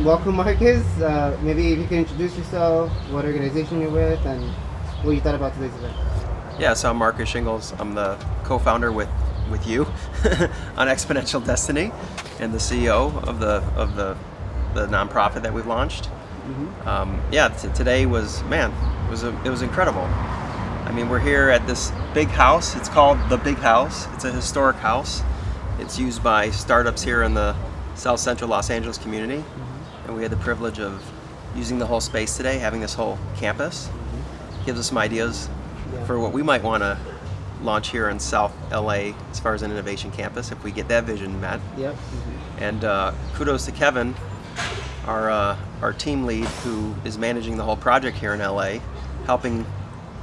welcome, Marcus. Maybe if you can introduce yourself, what organization you're with, and what you thought about today's event. Yeah, so I'm Marcus Shingles. I'm the co-founder with you on Exponential Destiny, and the CEO of the nonprofit that we've launched. Today was it was incredible. I mean, we're here at this big house. It's called the Big House. It's a historic house. It's used by startups here in the South Central Los Angeles community, and we had the privilege of using the whole space today, having this whole campus. Gives us some ideas for what we might want to launch here in South LA as far as an innovation campus if we get that vision met. Yep. And kudos to Kevin, our team lead, who is managing the whole project here in LA, helping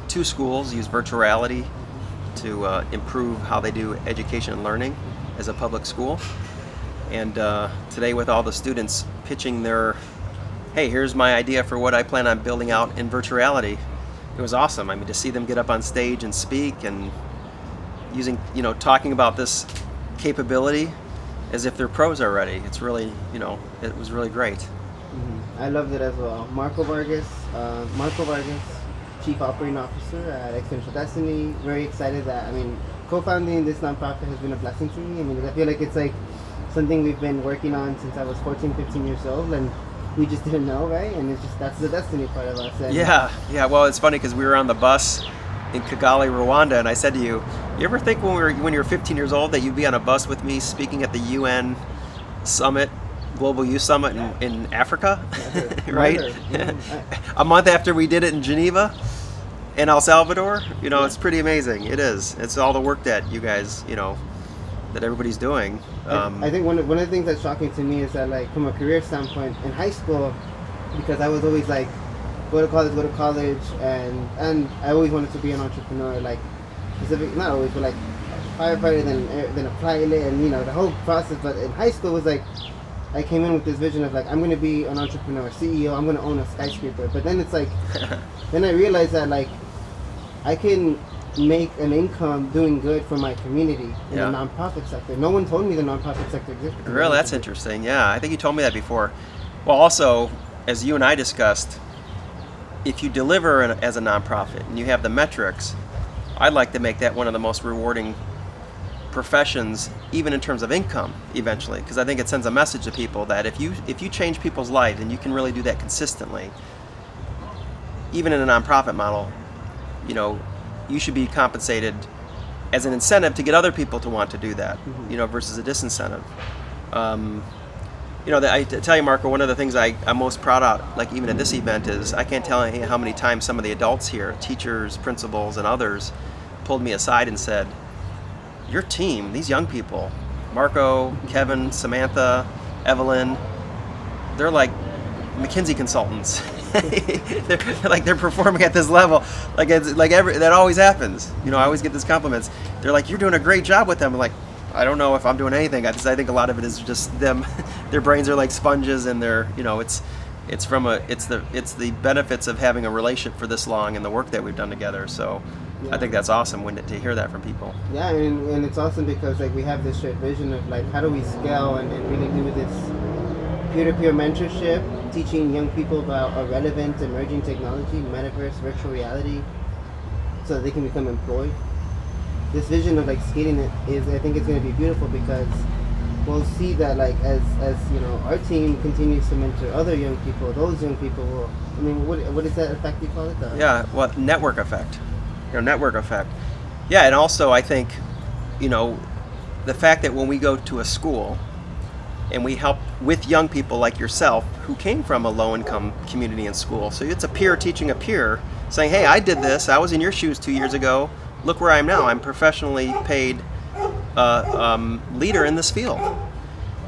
2 schools use virtual reality to improve how they do education and learning as a public school. And today, with all the students pitching their, hey, here's my idea for what I plan on building out in virtual reality, it was awesome. I mean, to see them get up on stage and speak and talking about this capability as if they're pros already. It's really, it was really great. I loved it as well. Marco Vargas, Chief Operating Officer at Exponential Destiny. Very excited that, co-founding this nonprofit has been a blessing to me. I feel like it's like something we've been working on since I was 14, 15 years old, and we just didn't know, right? And it's just, that's the destiny part of us. And yeah. Well, it's funny because we were on the bus in Kigali, Rwanda, and I said to you, you ever think when you were 15 years old that you'd be on a bus with me speaking at the UN summit, Global Youth Summit in Africa, right? A month after we did it in Geneva, in El Salvador, it's pretty amazing. It is. It's all the work that you guys, that everybody's doing. I think one of the things that's shocking to me is that, like, from a career standpoint, in high school, because I was always like, go to college, and I always wanted to be an entrepreneur, like, not always, but like firefighter, then a pilot, and the whole process. But in high school, it was like, I came in with this vision of like, I'm going to be an entrepreneur, CEO, I'm going to own a skyscraper. But then it's like, then I realized that, like, I can make an income doing good for my community in the nonprofit sector. No one told me the nonprofit sector existed. Really? That's interesting. Yeah, I think you told me that before. Well, also, as you and I discussed, if you deliver as a nonprofit and you have the metrics, I'd like to make that one of the most rewarding professions, even in terms of income, eventually, because I think it sends a message to people that if you change people's lives, and you can really do that consistently, even in a nonprofit model, you should be compensated as an incentive to get other people to want to do that, versus a disincentive. I tell you, Marco, one of the things I'm most proud of, like even at this event, is I can't tell you how many times some of the adults here, teachers, principals, and others, pulled me aside and said, your team, these young people, Marco, Kevin, Samantha, Evelyn, they're like McKinsey consultants. they're performing at this level, that always happens. I always get these compliments. They're like, you're doing a great job with them. I'm like, I don't know if I'm doing anything. I think a lot of it is just them. Their brains are like sponges, and they're it's the benefits of having a relationship for this long and the work that we've done together. So I think that's awesome to hear that from people. Yeah, and it's awesome because like we have this shared vision of like, how do we scale and really do this peer-to-peer mentorship, teaching young people about a relevant emerging technology, metaverse, virtual reality, so that they can become employed. This vision of like scaling it I think it's going to be beautiful, because we'll see that like as our team continues to mentor other young people, those young people will, what is that effect you call it? Network effect. Network effect. Yeah, and also I think, the fact that when we go to a school and we help with young people like yourself who came from a low-income community in school, so it's a peer teaching a peer, saying, hey, I did this, I was in your shoes 2 years ago, look where I am now, I'm professionally paid leader in this field,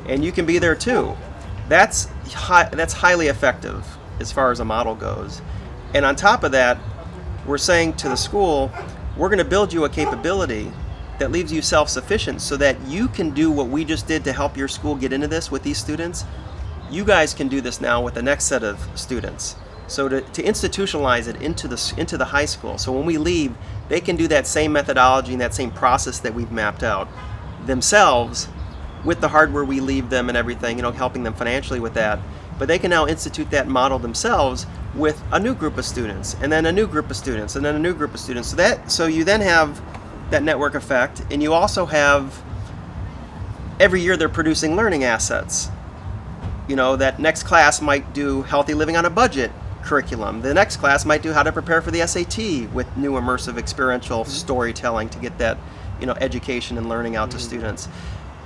and you can be there too. That's highly effective as far as a model goes. And on top of that, we're saying to the school, we're going to build you a capability that leaves you self-sufficient so that you can do what we just did to help your school get into this with these students. You guys can do this now with the next set of students. So to institutionalize it into the high school, so when we leave, they can do that same methodology and that same process that we've mapped out themselves with the hardware we leave them and everything, helping them financially with that. but they can now institute that model themselves with a new group of students, and then a new group of students, and then a new group of students. So you then have that network effect, and you also have every year they're producing learning assets. That next class might do healthy living on a budget curriculum. The next class might do how to prepare for the SAT with new immersive experiential storytelling to get that education and learning out to students.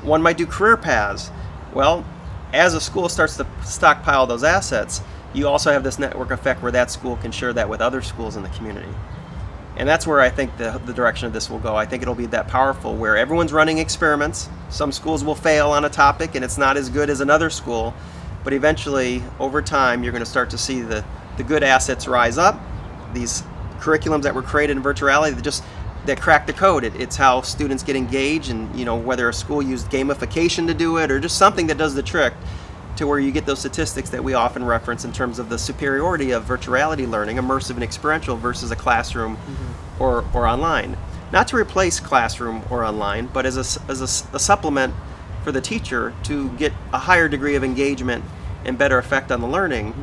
One might do career paths. Well, as a school starts to stockpile those assets, you also have this network effect where that school can share that with other schools in the community. And that's where I think the direction of this will go. I think it'll be that powerful where everyone's running experiments. Some schools will fail on a topic and it's not as good as another school, but eventually, over time, you're going to start to see the good assets rise up. These curriculums that were created in virtual reality that crack the code. It's how students get engaged, and whether a school used gamification to do it or just something that does the trick, to where you get those statistics that we often reference in terms of the superiority of virtual reality learning, immersive and experiential, versus a classroom or online. Not to replace classroom or online, but as a supplement for the teacher to get a higher degree of engagement and better effect on the learning.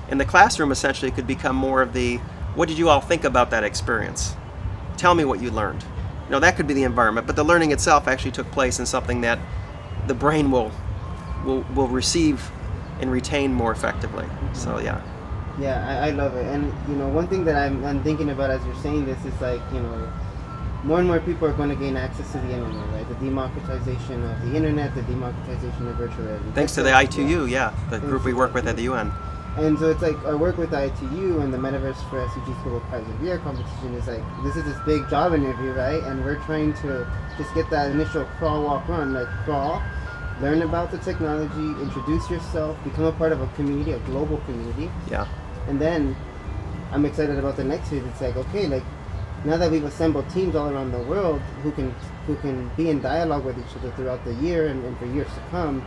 And the classroom essentially could become more of the, what did you all think about that experience? Tell me what you learned. That could be the environment, but the learning itself actually took place in something that the brain will receive and retain more effectively. So yeah. Yeah, I love it. And one thing that I'm thinking about as you're saying this is more and more people are going to gain access to the internet, right? The democratization of the internet, the democratization of virtual reality. Thanks to the I2U, the group we work with at the UN. And so it's our work with the ITU and the Metaverse for SDGs Global Prize of the Year competition is this is this big job interview, right? And we're trying to just get that initial crawl, walk, run, crawl, learn about the technology, introduce yourself, become a part of a community, a global community. Yeah. And then I'm excited about the next phase. It's okay, now that we've assembled teams all around the world who can be in dialogue with each other throughout the year and for years to come,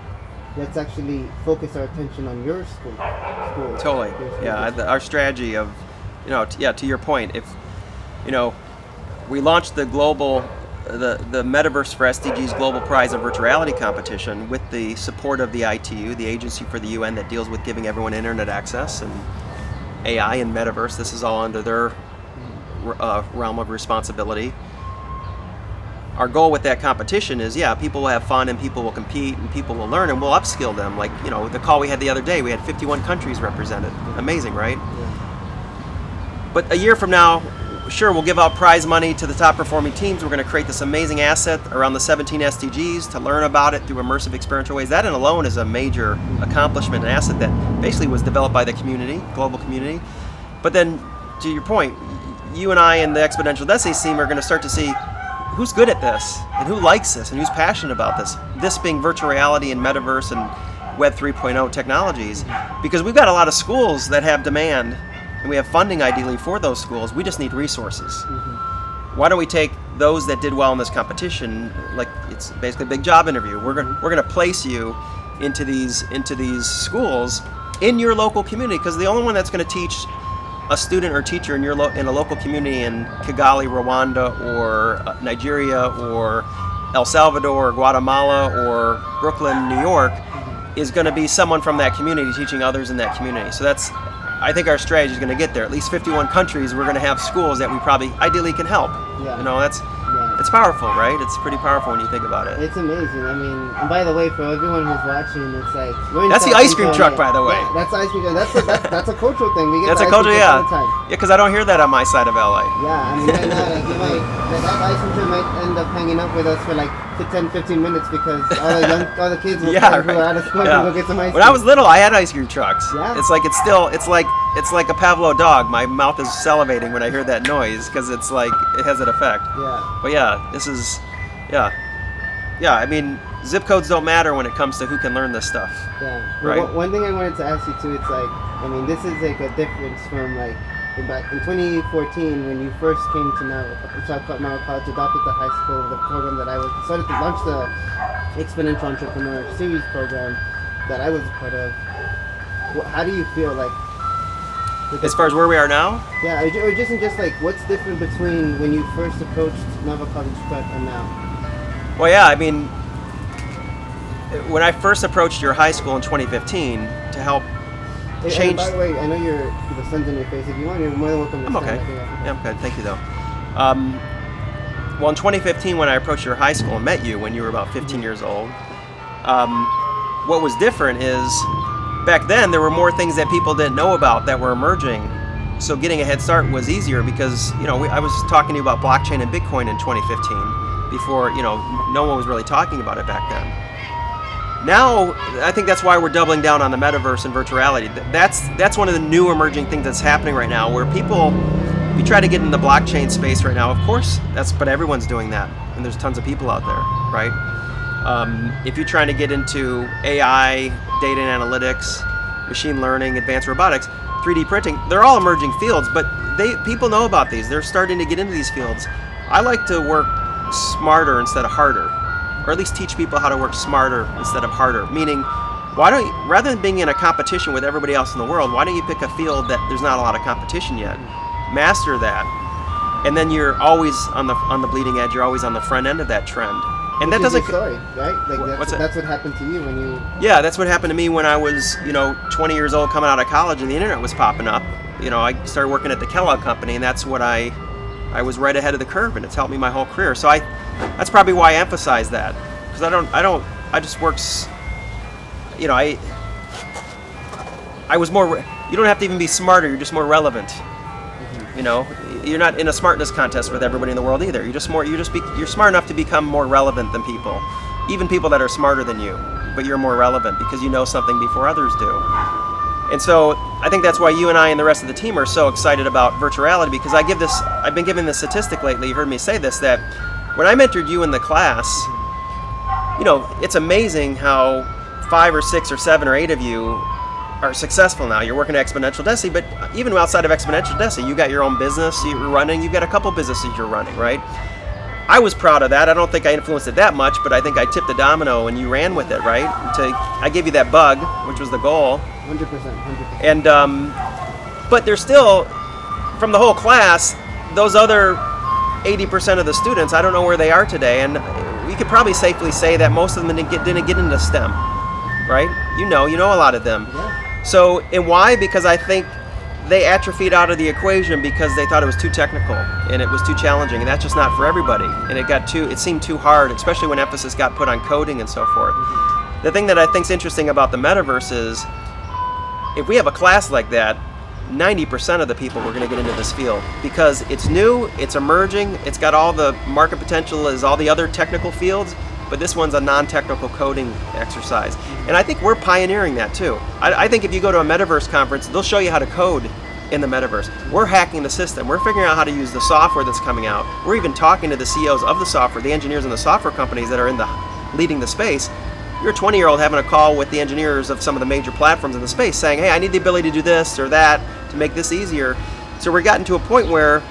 let's actually focus our attention on your school. Totally. Our strategy of, to your point, if, we launched the Metaverse for SDGs Global Prize of Virtual Reality competition with the support of the ITU, the agency for the UN that deals with giving everyone internet access and AI and Metaverse. This is all under their realm of responsibility. Our goal with that competition is, people will have fun and people will compete and people will learn and we'll upskill them. The call we had the other day, we had 51 countries represented. Amazing, right? Yeah. But a year from now, sure, we'll give out prize money to the top performing teams. We're going to create this amazing asset around the 17 SDGs to learn about it through immersive experiential ways. That in alone is a major accomplishment, an asset that basically was developed by the community, global community. But then, to your point, you and I and the Exponential Destiny team are going to start to see who's good at this and who likes this and who's passionate about this. This being virtual reality and metaverse and Web 3.0 technologies, because we've got a lot of schools that have demand and we have funding ideally for those schools. We just need resources. Why don't we take those that did well in this competition, it's basically a big job interview. We're going to place you into these schools in your local community, because the only one that's going to teach a student or teacher in a local community in Kigali, Rwanda, or Nigeria, or El Salvador, or Guatemala, or Brooklyn, New York, is going to be someone from that community teaching others in that community. So I think our strategy is going to get there. At least 51 countries, we're going to have schools that we probably ideally can help. It's powerful, right? It's pretty powerful when you think about it. It's amazing. I mean, and by the way, for everyone who's watching, it's that's the ice cream truck, by the way. Yeah, that's the ice cream truck. That's a cultural thing. We get that's a culture, all the time. Yeah, because I don't hear that on my side of LA. Yeah, I mean, right now, that ice cream truck might end up hanging up with us for 10-15 minutes because all the kids will who are out of school and go get some ice cream. When I was little, I had ice cream trucks. Yeah. It's like a Pavlov dog. My mouth is salivating when I hear that noise because it has an effect. Yeah. But this is, I mean, zip codes don't matter when it comes to who can learn this stuff. Yeah. Right. Well, one thing I wanted to ask you too, it's this is a difference from back in 2014 when you first came to Mao College, adopted the high school, the program that I started to launch the Exponential Entrepreneur Series program that I was a part of. How do you feel as far as where we are now? Yeah, or just what's different between when you first approached Nova College Prep and now? Well, I mean, when I first approached your high school in 2015 to help And changed. by the way, I know the sun's in your face. If you want, you're more than welcome to I'm stand. okay. I think Yeah, I'm good. Thank you, though. Well, in 2015, when I approached your high school and met you when you were about 15 years old, what was different is back then there were more things that people didn't know about that were emerging. So getting a head start was easier because, I was talking to you about blockchain and Bitcoin in 2015 before, no one was really talking about it back then. Now, I think that's why we're doubling down on the metaverse and virtual reality. That's one of the new emerging things that's happening right now, where people, if you try to get in the blockchain space right now, of course, but everyone's doing that, and there's tons of people out there, right? If you're trying to get into AI, data and analytics, machine learning, advanced robotics, 3D printing, they're all emerging fields, but people know about these. They're starting to get into these fields. I like to work smarter instead of harder, or at least teach people how to work smarter instead of harder. Meaning, rather than being in a competition with everybody else in the world, why don't you pick a field that there's not a lot of competition yet? Master that, and then you're always on the bleeding edge. You're always on the front end of that trend. And that doesn't. Story, right? Like that's what happened to you when you. Yeah, that's what happened to me when I was, 20 years old, coming out of college, and the internet was popping up. I started working at the Kellogg Company, and that's what I was right ahead of the curve, and it's helped me my whole career. So that's probably why I emphasize that, because I just works. I was more. You don't have to even be smarter. You're just more relevant. You're not in a smartness contest with everybody in the world either. You're smart enough to become more relevant than people, even people that are smarter than you. But you're more relevant because you know something before others do. And so I think that's why you and I and the rest of the team are so excited about virtual reality, because I've been giving this statistic lately. You heard me say this, that when I mentored you in the class, it's amazing how 5 or 6 or 7 or 8 of you are successful now. You're working at Exponential Destiny, but even outside of Exponential Destiny, you got your own business you're running. You've got a couple businesses you're running, right? I was proud of that. I don't think I influenced it that much, but I think I tipped the domino and you ran with it, right? I gave you that bug, which was the goal. 100%. And but there's still, from the whole class, those other 80% of the students, I don't know where they are today, and we could probably safely say that most of them didn't get into STEM, right? You know a lot of them. Yeah. So, and why? Because I think they atrophied out of the equation because they thought it was too technical and it was too challenging, and that's just not for everybody. And it seemed too hard, especially when emphasis got put on coding and so forth. Mm-hmm. The thing that I think is interesting about the metaverse is, if we have a class like that, 90% of the people are going to get into this field because it's new, it's emerging, it's got all the market potential as all the other technical fields, but this one's a non-technical coding exercise. And I think we're pioneering that too. I think if you go to a metaverse conference, they'll show you how to code in the metaverse. We're hacking the system. We're figuring out how to use the software that's coming out. We're even talking to the CEOs of the software, the engineers in the software companies that are leading the space. You're a 20-year-old having a call with the engineers of some of the major platforms in the space saying, hey, I need the ability to do this or that to make this easier. So we're gotten to a point where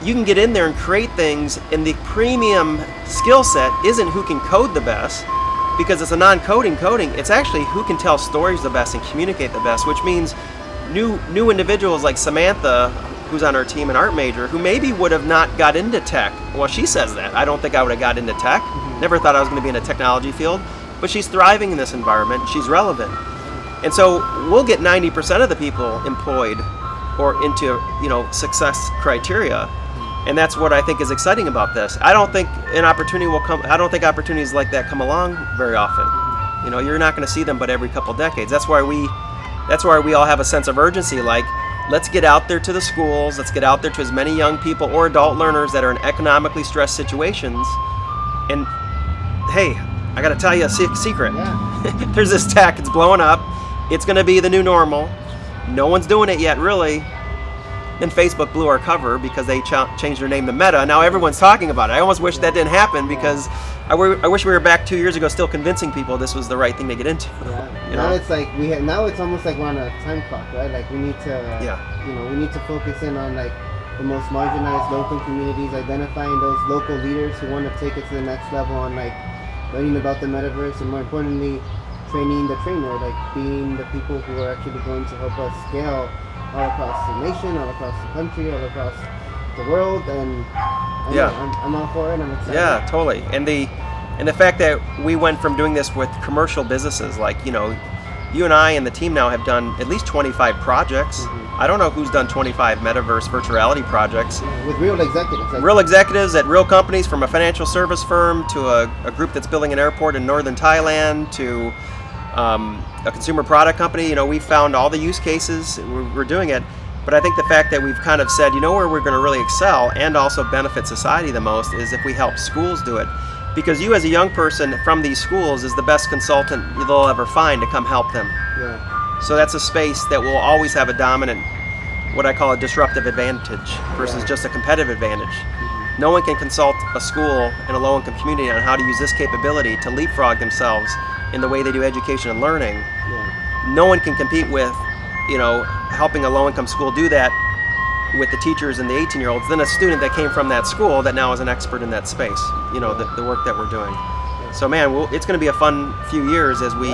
you can get in there and create things, and the premium skill set isn't who can code the best, because it's a non-coding coding. It's actually who can tell stories the best and communicate the best, which means new individuals like Samantha, who's on our team, an art major, who maybe would have not got into tech. Well, she says that. I don't think I would have got into tech. Never thought I was going to be in a technology field, but she's thriving in this environment. She's relevant. And so we'll get 90% of the people employed or into, success criteria. And that's what I think is exciting about this. I don't think opportunities like that come along very often. You're not going to see them but every couple decades. That's why we all have a sense of urgency, like, let's get out there to the schools, let's get out there to as many young people or adult learners that are in economically stressed situations. And hey, I got to tell you a secret. Yeah. There's this tech, it's blowing up. It's going to be the new normal. No one's doing it yet, really. Then Facebook blew our cover because they changed their name to Meta. Now everyone's talking about it. I almost wish that didn't happen, because I wish we were back 2 years ago still convincing people this was the right thing to get into. Yeah. Now it's like now it's almost like we're on a time clock, right? Like we need to we need to focus in on like the most marginalized local communities, identifying those local leaders who want to take it to the next level on like learning about the metaverse, and more importantly, training the trainer, like being the people who are actually going to help us scale all across the nation, all across the country, all across the world, and I'm all for it. I'm excited. Yeah, totally. And the fact that we went from doing this with commercial businesses, like you and I and the team now have done at least 25 projects. I don't know who's done 25 metaverse virtual reality projects. With real executives. Real executives at real companies, from a financial service firm to a group that's building an airport in northern Thailand to a consumer product company. You know, we found all the use cases. We're doing it. But I think the fact that we've kind of said, you know, where we're going to really excel and also benefit society the most is if we help schools do it. Because you as a young person from these schools is the best consultant they'll ever find to come help them. Yeah. So that's a space that will always have a dominant, what I call a disruptive advantage versus just a competitive advantage. No one can consult a school in a low-income community on how to use this capability to leapfrog themselves in the way they do education and learning. Yeah. No one can compete with, you know, helping a low-income school do that with the teachers and the 18-year-olds than a student that came from that school that now is an expert in that space, you know, the work that we're doing. So man, it's going to be a fun few years as we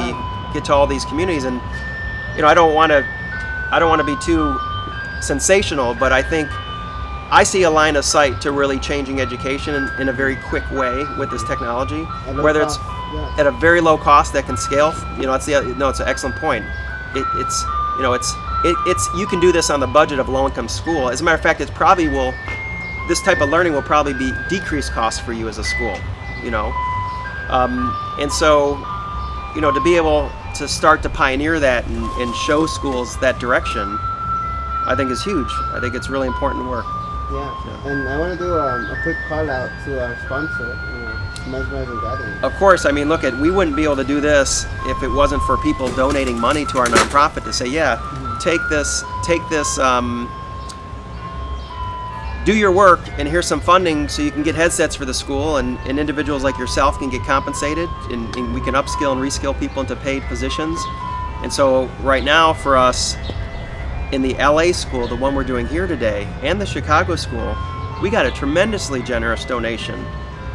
get to all these communities. And you know, I don't want to be too sensational, but I think I see a line of sight to really changing education in a very quick way with this technology, whether it's at a very low cost that can scale. You know, it's an excellent point. It's you can do this on the budget of a low-income school. As a matter of fact, this type of learning will probably be decreased cost for you as a school, you know. And so, you know, to be able to start to pioneer that and show schools that direction, I think is huge. I think it's really important work. Yeah. And I want to do a quick call out to our sponsor, Mesmerizing Gathering. Of course, I mean, look, we wouldn't be able to do this if it wasn't for people donating money to our nonprofit to say, take this, do your work, and here's some funding so you can get headsets for the school, and individuals like yourself can get compensated, and we can upskill and reskill people into paid positions. And so right now for us, in the LA school, the one we're doing here today, and the Chicago school, we got a tremendously generous donation,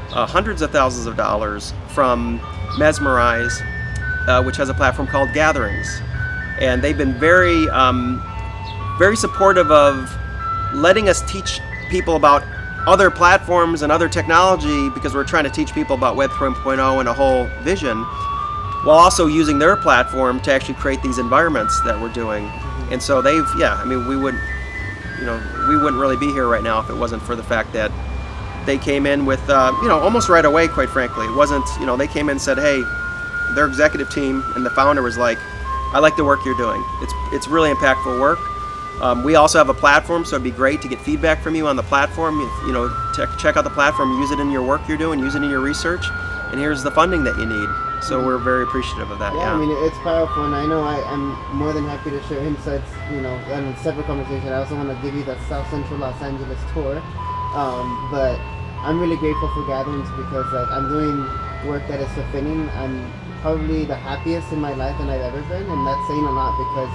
hundreds of thousands of dollars from Mesmerize, which has a platform called Gatherings. And they've been very, very supportive of letting us teach people about other platforms and other technology, because we're trying to teach people about Web 3.0 and a whole vision, while also using their platform to actually create these environments that we're doing. And so we wouldn't really be here right now if it wasn't for the fact that they came in with, almost right away, quite frankly. It wasn't, they came in and said, hey, their executive team and the founder was like, I like the work you're doing. It's really impactful work. We also have a platform, so it'd be great to get feedback from you on the platform. Check out the platform, use it in your work you're doing, use it in your research, and here's the funding that you need. So we're very appreciative of that. Yeah, I mean, it's powerful, and I know I'm more than happy to share insights, and in separate conversation. I also want to give you the South Central Los Angeles tour, but I'm really grateful for Gatherings because I'm doing work that is fulfilling. I'm probably the happiest in my life than I've ever been, and that's saying a lot because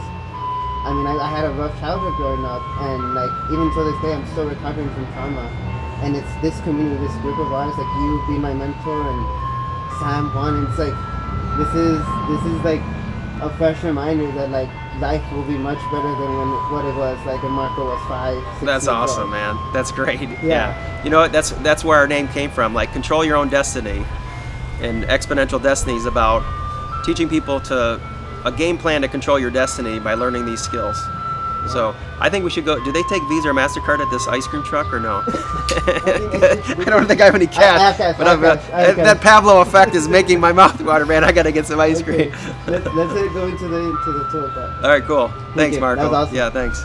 I had a rough childhood growing up, and even to this day I'm still recovering from trauma. And it's this community, this group of artists, like you be my mentor and Sam, Juan, and it's this is like a fresh reminder that life will be much better than what it was when Marco was 5, 6 That's years awesome, old. man. That's great. Yeah. You know what? That's where our name came from. Control your own destiny. And Exponential Destiny is about teaching people a game plan to control your destiny by learning these skills. So I think we should go. Do they take Visa or MasterCard at this ice cream truck or no? I don't think I have any cash. That Pablo effect is making my mouth water, man. I got to get some ice cream. Let's go into the tour part. All right, cool. Thanks, Marco. That was awesome. Yeah, thanks.